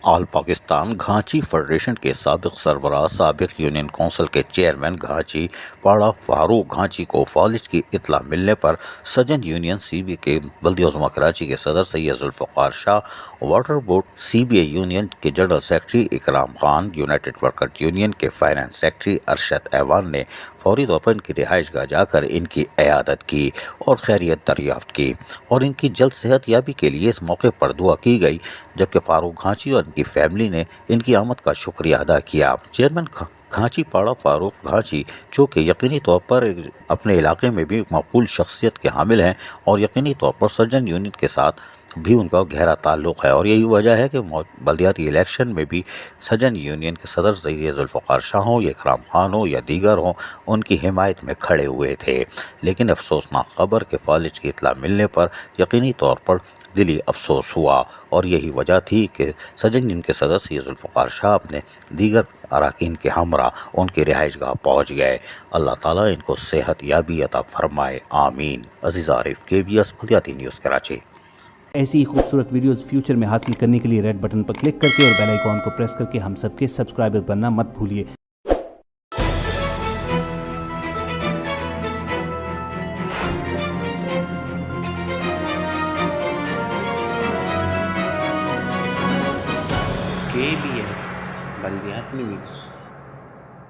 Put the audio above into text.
آل Pakistan Ghanchi federation کے سابق سربراہ سابق یونین کونسل کے چیئرمین گھانچی پاڑا فاروق گھانچی کو فالج کی اطلاع ملنے پر سجن یونین سی بی کے بلدیہ عظمیٰ کراچی کے صدر Syed Zulfiqar Shah, water board C B A union کے general secretary Ikram Khan, united workers union کے فائنانس سیکرٹری ارشد ایوان نے فوری طور پر ان کی رہائش گاہ جا کر ان کی عیادت کی اور خیریت دریافت کی اور ان کی جلد صحت یابی کے لیے اس موقع پر دعا کی گئی، جبکہ فاروق گھانچی اور ان کی فیملی نے ان کی آمد کا شکریہ ادا کیا۔ چیئرمین گھانچی پاڑا فاروق گھانچی، جو کہ یقینی طور پر اپنے علاقے میں بھی مقبول شخصیت کے حامل ہیں اور یقینی طور پر سجن یونین کے ساتھ بھی ان کا گہرا تعلق ہے، اور یہی وجہ ہے کہ بلدیاتی الیکشن میں بھی سجن یونین کے صدر سید ذوالفقار شاہ ہوں یا اکرام خان ہوں یا دیگر ہوں، ان کی حمایت میں کھڑے ہوئے تھے۔ لیکن افسوسناک خبر کہ فالج کی اطلاع ملنے پر یقینی طور پر دلی افسوس ہوا، اور یہی وجہ تھی کہ سجن یونین کے صدر سید ذوالفقار شاہ اپنے دیگر اراکین کے ہمراہ ان کی رہائش گاہ پہنچ گئے۔ اللہ تعالیٰ ان کو صحت یابی عطا فرمائے، آمین۔ عزیز عارف، KBS بلدیاتی نیوز کراچی۔ ایسی ہی خوبصورت ویڈیوز فیوچر میں حاصل کرنے کے لیے ریڈ بٹن پر کلک کر کے اور بیل آئیکن کو پریس کر کے ہم سب کے سبسکرائبر بننا مت بھولیے۔ KBS بلدیاتی نیوز۔